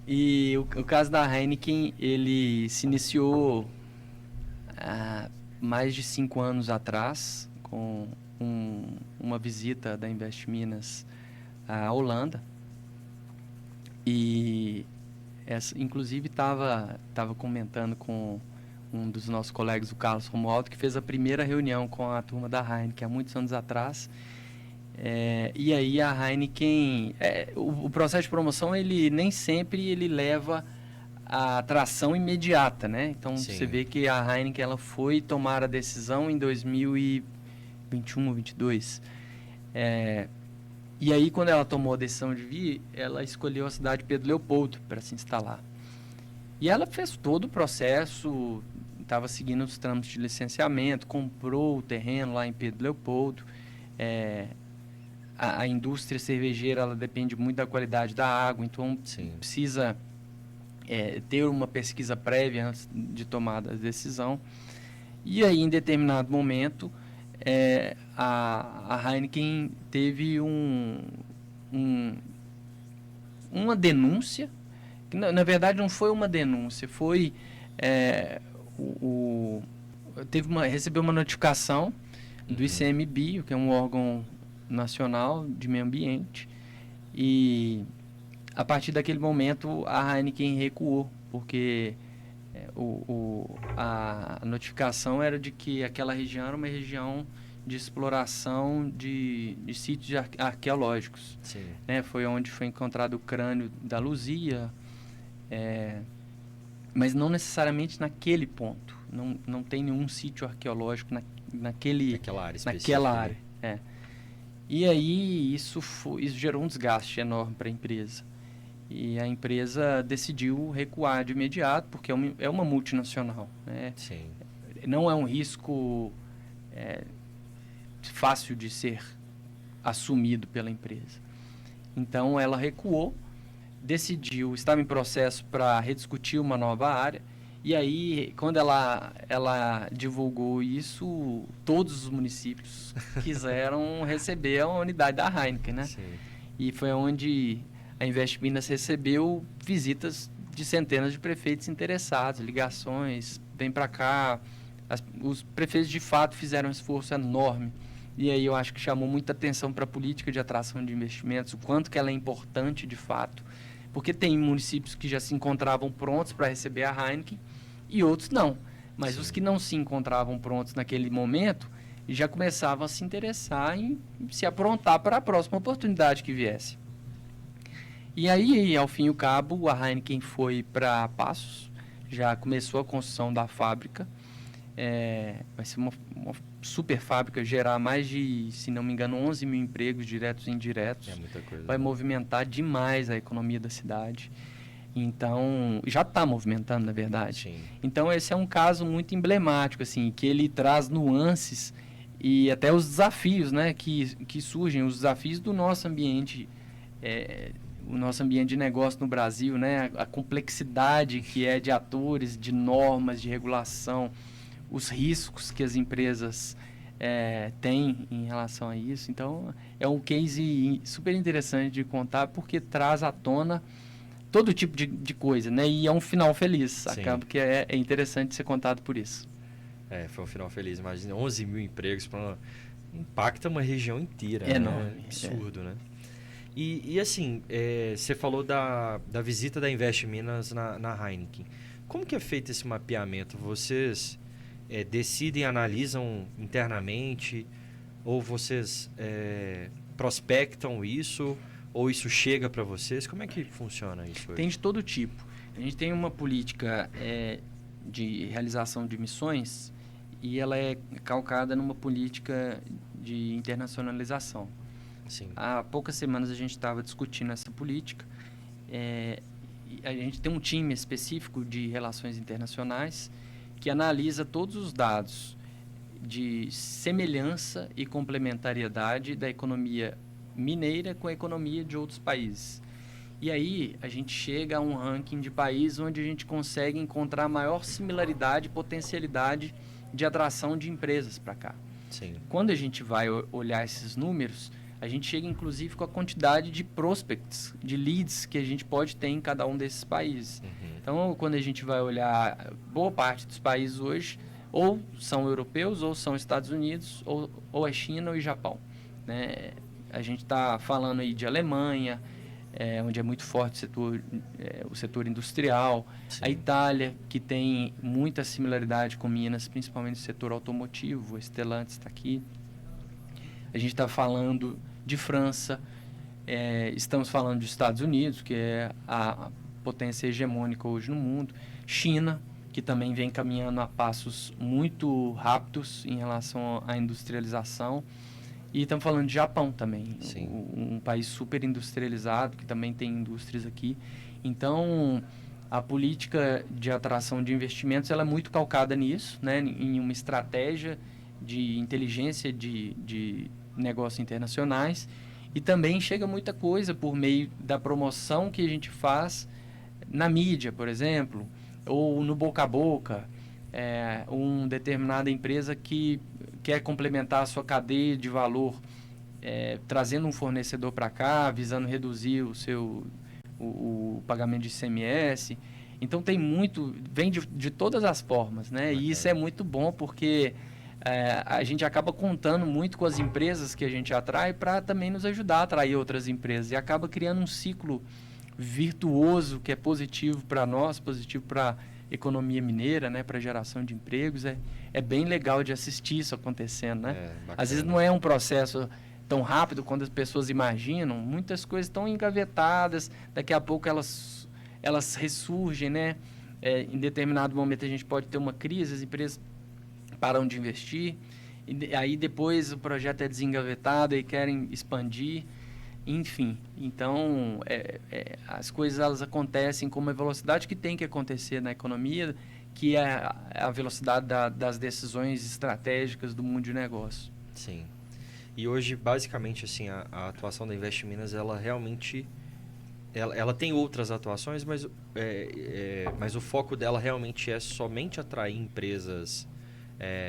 E o caso da Heineken, ele se iniciou há mais de 5 anos atrás, com uma visita da Invest Minas à Holanda. E inclusive estava comentando com um dos nossos colegas, o Carlos Romualdo, que fez a primeira reunião com a turma da Heineken há muitos anos atrás. E aí a Heineken, o processo de promoção, ele nem sempre ele leva a atração imediata, né? Então Sim. Você vê que a Heineken ela foi tomar a decisão em 2021 ou 2022. E aí quando ela tomou a decisão de vir, ela escolheu a cidade de Pedro Leopoldo para se instalar. E ela fez todo o processo, estava seguindo os trâmites de licenciamento, comprou o terreno lá em Pedro Leopoldo. A indústria cervejeira ela depende muito da qualidade da água, então Sim. precisa ter uma pesquisa prévia antes de tomar a decisão. E aí, em determinado momento, a Heineken teve uma denúncia, que na verdade não foi uma denúncia, foi recebeu uma notificação do ICMBio, que é um órgão nacional de meio ambiente, e a partir daquele momento a Heineken recuou, porque a notificação era de que aquela região era uma região de exploração de sítios arqueológicos. Sim. Né? Foi onde foi encontrado o crânio da Luzia, mas não necessariamente naquele ponto. Não tem nenhum sítio arqueológico Naquela área específica. Naquela área, E aí isso gerou um desgaste enorme para a empresa. E a empresa decidiu recuar de imediato, porque é uma multinacional, né? Sim. Não é um risco fácil de ser assumido pela empresa. Então ela recuou, estava em processo para rediscutir uma nova área. E aí, quando ela divulgou isso, todos os municípios quiseram receber a unidade da Heineken, né? Sim. E foi onde a Invest Minas recebeu visitas de centenas de prefeitos interessados, ligações, vem para cá. Os prefeitos, de fato, fizeram um esforço enorme. E aí eu acho que chamou muita atenção para a política de atração de investimentos, o quanto que ela é importante, de fato. Porque tem municípios que já se encontravam prontos para receber a Heineken e outros não. Mas Sim. Os que não se encontravam prontos naquele momento já começavam a se interessar em se aprontar para a próxima oportunidade que viesse. E aí, ao fim e ao cabo, a Heineken foi para Passos, já começou a construção da fábrica. Vai ser uma super fábrica, gerar mais de, se não me engano, 11 mil empregos diretos e indiretos. É muita coisa. Vai movimentar demais a economia da cidade. Então, já está movimentando, na verdade. Sim. Então, esse é um caso muito emblemático, assim, que ele traz nuances e até os desafios, né, que surgem, os desafios do nosso ambiente o nosso ambiente de negócio no Brasil, né? A complexidade que é de atores, de normas, de regulação, os riscos que as empresas têm em relação a isso. Então, é um case super interessante de contar, porque traz à tona todo tipo de coisa, né? E é um final feliz. Sim. Acaba que é interessante ser contado por isso. Foi um final feliz. Imagina, 11 mil empregos, impacta uma região inteira. É enorme. Né? Absurdo, né? E assim, você falou da visita da Invest Minas na Heineken. Como que é feito esse mapeamento? Vocês decidem, analisam internamente, ou vocês prospectam isso, ou isso chega para vocês? Como é que funciona isso hoje? Tem de todo tipo. A gente tem uma política de realização de missões e ela é calcada numa política de internacionalização. Sim. Há poucas semanas a gente estava discutindo essa política. A gente tem um time específico de relações internacionais que analisa todos os dados de semelhança e complementariedade da economia mineira com a economia de outros países. E aí a gente chega a um ranking de países onde a gente consegue encontrar maior similaridade e potencialidade de atração de empresas para cá. Sim. Quando a gente vai olhar esses números, a gente chega inclusive com a quantidade de prospects, de leads que a gente pode ter em cada um desses países. Uhum. Então, quando a gente vai olhar, boa parte dos países hoje ou são europeus, ou são Estados Unidos, ou é China ou Japão, né? A gente está falando aí de Alemanha, onde é muito forte o setor industrial. Sim. A Itália, que tem muita similaridade com Minas, principalmente no setor automotivo, a Stellantis está aqui. A gente está falando de França, estamos falando dos Estados Unidos, que é a potência hegemônica hoje no mundo. China, que também vem caminhando a passos muito rápidos em relação à industrialização. E estamos falando de Japão também, um país super industrializado, que também tem indústrias aqui. Então, a política de atração de investimentos ela é muito calcada nisso, né? Em uma estratégia de inteligência de negócios internacionais. E também chega muita coisa por meio da promoção que a gente faz na mídia, por exemplo, ou no boca a boca. Uma determinada empresa que quer complementar a sua cadeia de valor, trazendo um fornecedor para cá, visando reduzir o pagamento de ICMS. Então tem muito, vem de todas as formas, né? E isso é muito bom porque a gente acaba contando muito com as empresas que a gente atrai para também nos ajudar a atrair outras empresas. E acaba criando um ciclo virtuoso que é positivo para nós, positivo para economia mineira, né, para geração de empregos. É bem legal de assistir isso acontecendo, né? Às vezes não é um processo tão rápido quando as pessoas imaginam, muitas coisas estão engavetadas, daqui a pouco elas ressurgem, né? Em determinado momento a gente pode ter uma crise, as empresas param de investir, e aí depois o projeto é desengavetado e querem expandir. Enfim, então as coisas elas acontecem com uma velocidade que tem que acontecer na economia, que é a velocidade das decisões estratégicas do mundo de negócio. Sim. E hoje, basicamente, assim, a atuação da Invest Minas, ela realmente... Ela tem outras atuações, mas o foco dela realmente é somente atrair empresas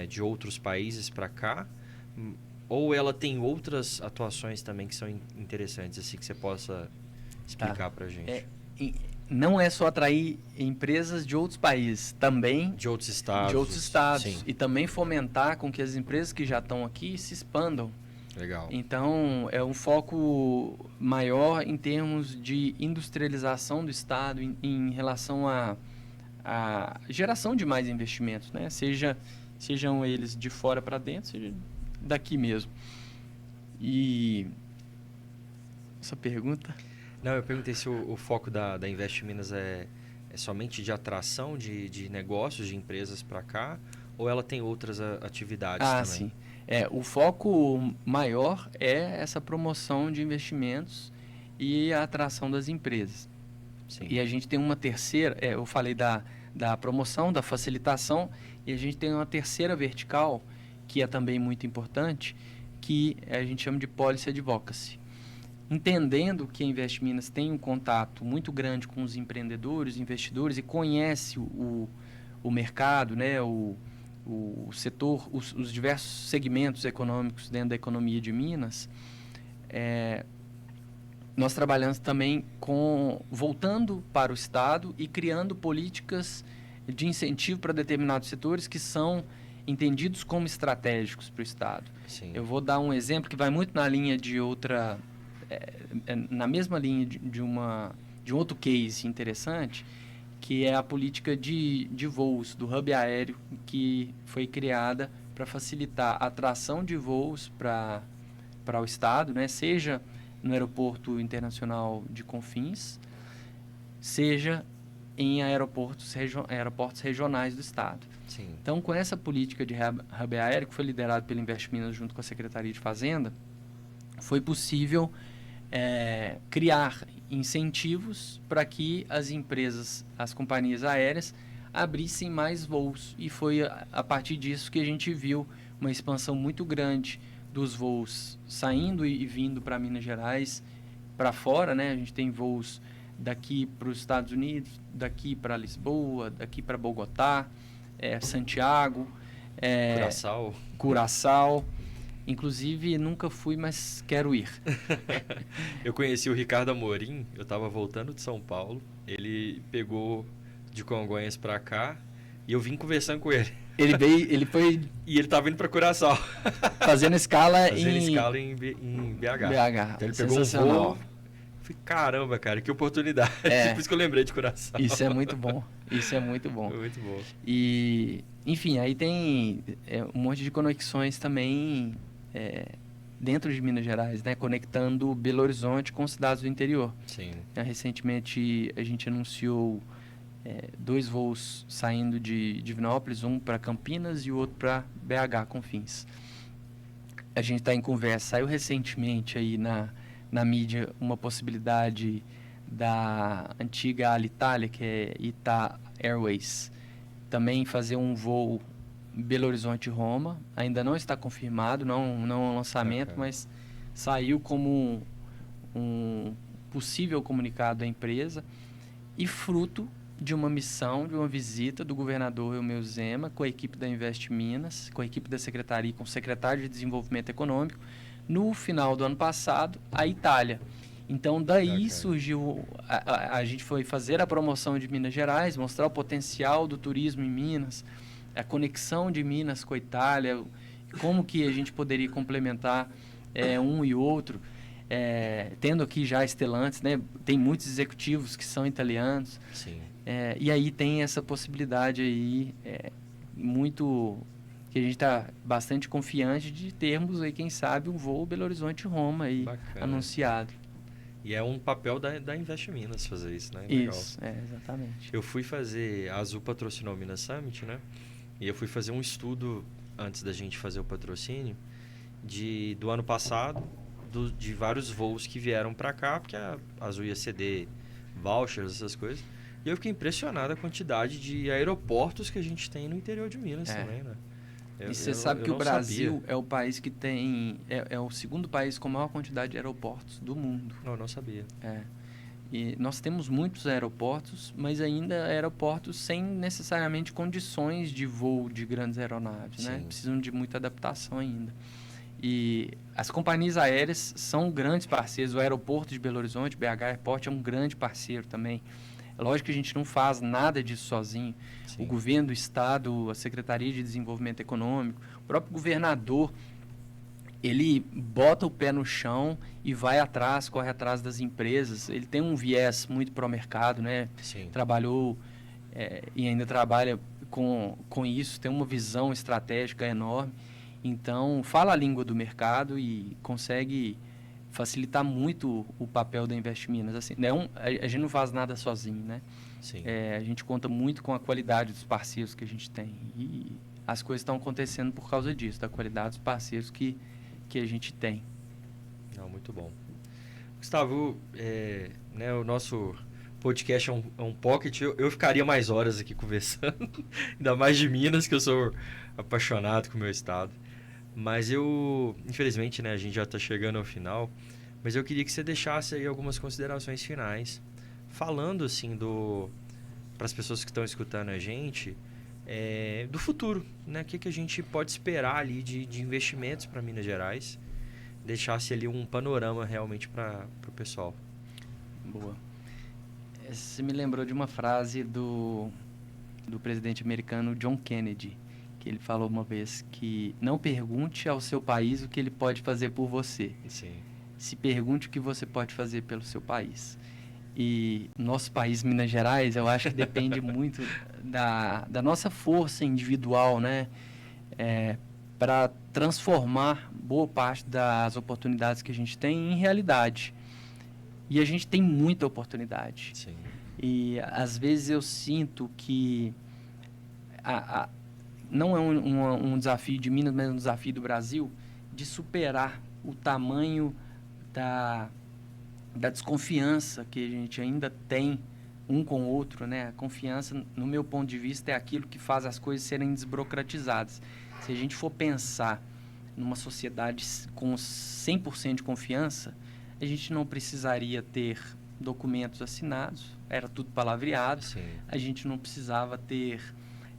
de outros países para cá, ou ela tem outras atuações também que são interessantes, assim, que você possa explicar para a gente? Não é só atrair empresas de outros países, também... De outros estados. De outros estados. Sim. E também fomentar com que as empresas que já estão aqui se expandam. Legal. Então, é um foco maior em termos de industrialização do estado em relação à geração de mais investimentos, né? Sejam eles de fora para dentro, seja daqui mesmo. E essa pergunta? Não, eu perguntei se o foco da Invest Minas é somente de atração de negócios, de empresas para cá, ou ela tem outras atividades também? Sim. O foco maior é essa promoção de investimentos e a atração das empresas. Sim. E a gente tem uma terceira, eu falei da promoção, da facilitação, e a gente tem uma terceira vertical, que é também muito importante, que a gente chama de Policy Advocacy. entendendo que a Invest Minas tem um contato muito grande com os empreendedores, investidores e conhece o mercado, né, o setor, os diversos segmentos econômicos dentro da economia de Minas, nós trabalhamos também voltando para o Estado e criando políticas de incentivo para determinados setores que são entendidos como estratégicos para o Estado. Sim. Eu vou dar um exemplo que vai muito na linha de outra, na mesma linha de um outro case interessante, que é a política de voos do hub aéreo, que foi criada para facilitar a atração de voos para o Estado, né? Seja no Aeroporto Internacional de Confins, seja em aeroportos regionais do Estado. Sim. Então, com essa política de hub aéreo, que foi liderada pela Invest Minas junto com a Secretaria de Fazenda, foi possível criar incentivos para que as empresas, as companhias aéreas, abrissem mais voos. E foi a partir disso que a gente viu uma expansão muito grande dos voos saindo e vindo para Minas Gerais, para fora, né? A gente tem voos daqui para os Estados Unidos, daqui para Lisboa, daqui para Bogotá, Santiago, Curaçao. Inclusive, nunca fui, mas quero ir. Eu conheci o Ricardo Amorim, eu estava voltando de São Paulo, ele pegou de Congonhas para cá e eu vim conversando com ele. Ele foi... E ele estava indo para Curaçao. Fazendo escala em BH. Então ele pegou um voo. Falei, caramba, cara, que oportunidade. Por isso que eu lembrei de Curaçao. Isso é muito bom. Isso é muito bom. Foi muito bom. E, enfim, aí tem um monte de conexões também dentro de Minas Gerais, né? Conectando Belo Horizonte com cidades do interior. Sim. Recentemente a gente anunciou 2 voos saindo de Divinópolis, um para Campinas e o outro para BH, Confins. A gente está em conversa. Saiu recentemente aí na mídia uma possibilidade da antiga Alitalia, que é Ita Airways, também fazer um voo Belo Horizonte-Roma. Ainda não está confirmado, não é um lançamento, mas saiu como um possível comunicado da empresa e fruto de uma missão, de uma visita do governador Eumeu Zema com a equipe da Invest Minas, com a equipe da secretaria, com o secretário de Desenvolvimento Econômico, no final do ano passado, à Itália. Então, daí surgiu... A gente foi fazer a promoção de Minas Gerais, mostrar o potencial do turismo em Minas, a conexão de Minas com a Itália, como que a gente poderia complementar um e outro, tendo aqui já Stellantis, né? Tem muitos executivos que são italianos. Sim. E aí tem essa possibilidade aí, muito... que a gente está bastante confiante de termos aí, quem sabe, um voo Belo Horizonte-Roma aí anunciado. E é um papel da Invest Minas fazer isso, né? Isso, exatamente. Eu fui fazer... A Azul patrocinou o Minas Summit, né? E eu fui fazer um estudo, antes da gente fazer o patrocínio, do ano passado, de vários voos que vieram para cá, porque a Azul ia ceder vouchers, essas coisas. E eu fiquei impressionado a quantidade de aeroportos que a gente tem no interior de Minas também, né? E você sabe que o Brasil é o país que tem... É o segundo país com a maior quantidade de aeroportos do mundo. Não, eu não sabia. E nós temos muitos aeroportos, mas ainda aeroportos sem necessariamente condições de voo de grandes aeronaves, né? Precisam de muita adaptação ainda. E as companhias aéreas são grandes parceiros. O aeroporto de Belo Horizonte, BH Airport, é um grande parceiro também. É lógico que a gente não faz nada disso sozinho. Sim. O governo do estado, a Secretaria de Desenvolvimento Econômico, o próprio governador, ele bota o pé no chão e vai atrás, corre atrás das empresas. Ele tem um viés muito pró-mercado, né? Sim. Trabalhou e ainda trabalha com isso, tem uma visão estratégica enorme. Então, fala a língua do mercado e consegue facilitar muito o papel da Invest Minas. Assim, a gente não faz nada sozinho, né? Sim. A gente conta muito com a qualidade dos parceiros que a gente tem. E as coisas estão acontecendo por causa disso, da qualidade dos parceiros que a gente tem. Não, muito bom. Gustavo, né, o nosso podcast é um pocket. Eu ficaria mais horas aqui conversando, ainda mais de Minas, que eu sou apaixonado com o meu estado. Mas infelizmente, né, a gente já está chegando ao final. Mas eu queria que você deixasse aí algumas considerações finais, falando assim para as pessoas que estão escutando a gente, do futuro, né? O que a gente pode esperar ali de investimentos para Minas Gerais, deixasse ali um panorama realmente para o pessoal. Boa. Você me lembrou de uma frase do presidente americano John Kennedy, que ele falou uma vez que não pergunte ao seu país o que ele pode fazer por você. Sim. Se pergunte o que você pode fazer pelo seu país. E nosso país, Minas Gerais, eu acho que depende muito da nossa força individual, né? Para transformar boa parte das oportunidades que a gente tem em realidade. E a gente tem muita oportunidade. Sim. E às vezes eu sinto que não é um desafio de Minas, mas um desafio do Brasil de superar o tamanho da desconfiança que a gente ainda tem um com o outro, né? A confiança, no meu ponto de vista, é aquilo que faz as coisas serem desburocratizadas. Se a gente for pensar numa sociedade com 100% de confiança, a gente não precisaria ter documentos assinados, era tudo palavreado. Sim. A gente não precisava ter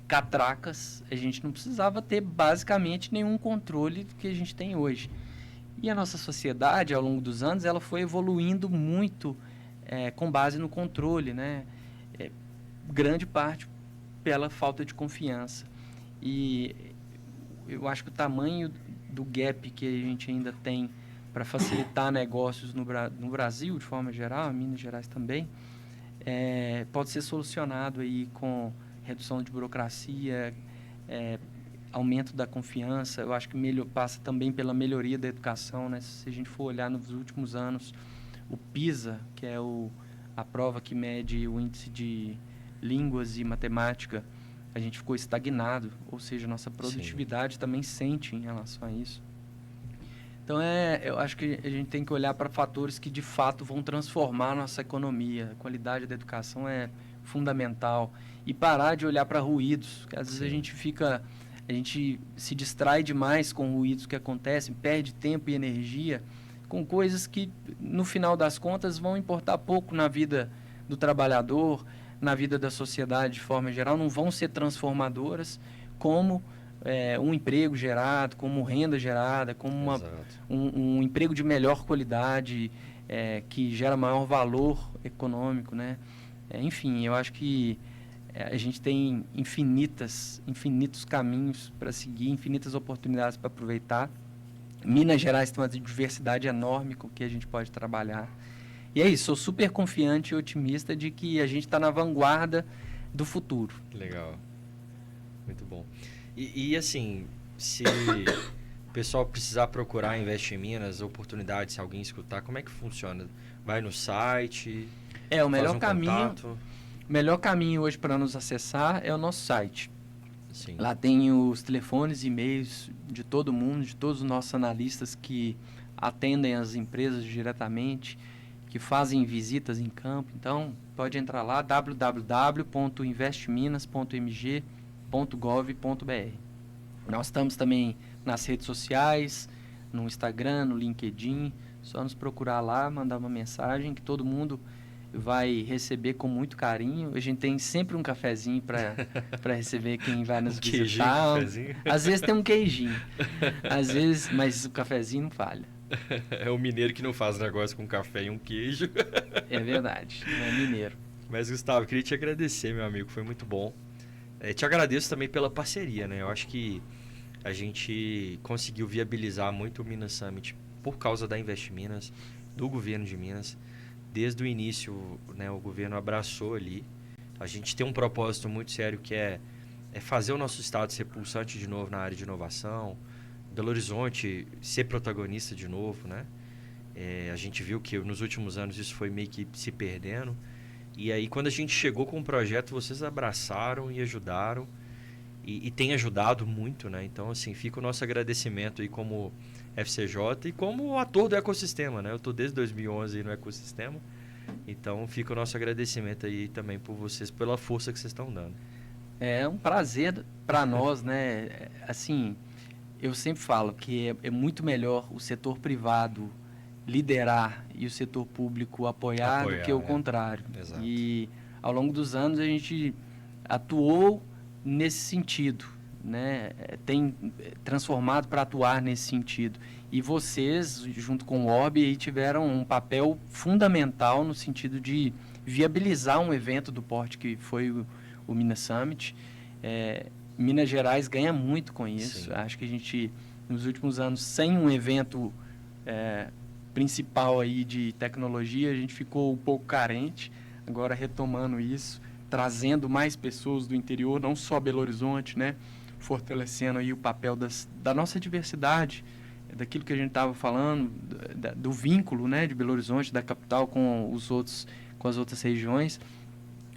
catracas, a gente não precisava ter basicamente nenhum controle que a gente tem hoje. E a nossa sociedade, ao longo dos anos, ela foi evoluindo muito com base no controle, né? Grande parte pela falta de confiança. E eu acho que o tamanho do gap que a gente ainda tem para facilitar negócios no Brasil, de forma geral, em Minas Gerais também, pode ser solucionado aí com redução de burocracia, aumento da confiança. Eu acho que passa também pela melhoria da educação, né? Se a gente for olhar nos últimos anos, o PISA, que é a prova que mede o índice de línguas e matemática, a gente ficou estagnado, ou seja, nossa produtividade Sim. também sente em relação a isso. Então, eu acho que a gente tem que olhar para fatores que, de fato, vão transformar a nossa economia. A qualidade da educação é fundamental. E parar de olhar para ruídos, que às vezes a gente se distrai demais com ruídos que acontecem, perde tempo e energia com coisas que, no final das contas, vão importar pouco na vida do trabalhador, na vida da sociedade de forma geral, não vão ser transformadoras como um emprego gerado, como renda gerada, como um emprego de melhor qualidade, que gera maior valor econômico, né? Enfim, eu acho que a gente tem infinitos caminhos para seguir, infinitas oportunidades para aproveitar. Minas Gerais tem uma diversidade enorme com que a gente pode trabalhar. E é isso, sou super confiante e otimista de que a gente está na vanguarda do futuro. Legal. Muito bom. E assim, se o pessoal precisar procurar Investe em Minas, oportunidade, se alguém escutar, como é que funciona? Vai no site? O melhor caminho. O melhor caminho hoje para nos acessar é o nosso site. Sim. Lá tem os telefones e e-mails de todo mundo, de todos os nossos analistas que atendem as empresas diretamente, que fazem visitas em campo. Então, pode entrar lá, www.investeminas.mg.gov.br. Nós estamos também nas redes sociais, no Instagram, no LinkedIn. Só nos procurar lá, mandar uma mensagem que todo mundo vai receber com muito carinho. A gente tem sempre um cafezinho para receber quem vai nos visitar. Queijinho, às vezes tem um queijinho, às vezes, mas o cafezinho não falha. É o mineiro que não faz negócio com café e um queijo. É verdade, não é mineiro. Mas, Gustavo, eu queria te agradecer, meu amigo, foi muito bom. Te agradeço também pela parceria, né? Eu acho que a gente conseguiu viabilizar muito o Minas Summit por causa da Investe Minas, do governo de Minas. Desde o início, né, o governo abraçou ali. A gente tem um propósito muito sério que é fazer o nosso estado ser pulsante de novo na área de inovação, Belo Horizonte ser protagonista de novo, né? A gente viu que nos últimos anos isso foi meio que se perdendo. E aí, quando a gente chegou com o projeto, vocês abraçaram e ajudaram. E tem ajudado muito, né? Então, assim, fica o nosso agradecimento aí como FCJ e como ator do ecossistema, né? Eu estou desde 2011 aí no ecossistema. Então, fica o nosso agradecimento aí também por vocês, pela força que vocês estão dando. É um prazer para nós, né? Assim, eu sempre falo que é muito melhor o setor privado liderar e o setor público apoiar do que o contrário. Exato. E ao longo dos anos a gente atuou nesse sentido, né? Tem transformado para atuar nesse sentido. E vocês, junto com o ORB, tiveram um papel fundamental no sentido de viabilizar um evento do porte que foi o Minas Summit. Minas Gerais ganha muito com isso. Sim. Acho que a gente, nos últimos anos, sem um evento principal aí de tecnologia, a gente ficou um pouco carente. Agora, retomando isso, trazendo mais pessoas do interior, não só Belo Horizonte, né? Fortalecendo aí o papel da nossa diversidade, daquilo que a gente estava falando, do vínculo, né, de Belo Horizonte, da capital com as outras regiões,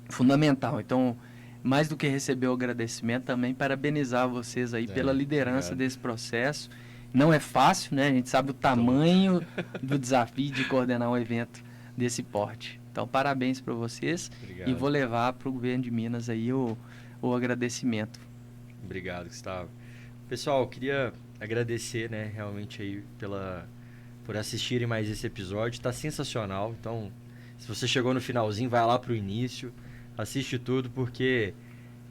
fundamental. Então, mais do que receber o agradecimento, também parabenizar vocês aí pela liderança desse processo. Não é fácil, né? A gente sabe o tamanho do desafio de coordenar um evento desse porte. Então, parabéns para vocês. Obrigado. E vou levar para o governo de Minas aí o agradecimento. Obrigado, Gustavo. Pessoal, eu queria agradecer, né, realmente aí por assistirem mais esse episódio. Tá sensacional. Então, se você chegou no finalzinho, vai lá pro início, assiste tudo, porque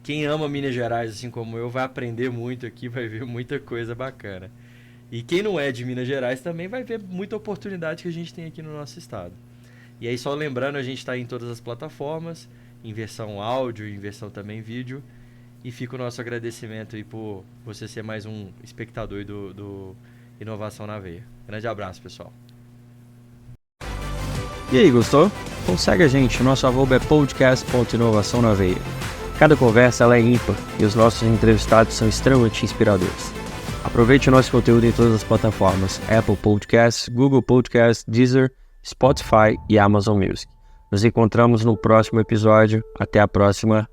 quem ama Minas Gerais, assim como eu, vai aprender muito aqui, vai ver muita coisa bacana. E quem não é de Minas Gerais também vai ver muita oportunidade que a gente tem aqui no nosso estado. E aí, só lembrando, a gente está em todas as plataformas, em versão áudio, em versão também vídeo. E fica o nosso agradecimento aí por você ser mais um espectador do Inovação na Veia. Grande abraço, pessoal. E aí, gostou? Então segue a gente, nosso arroba é podcast.inovação na veia. Cada conversa ela é ímpar e os nossos entrevistados são extremamente inspiradores. Aproveite o nosso conteúdo em todas as plataformas: Apple Podcasts, Google Podcasts, Deezer, Spotify e Amazon Music. Nos encontramos no próximo episódio. Até a próxima.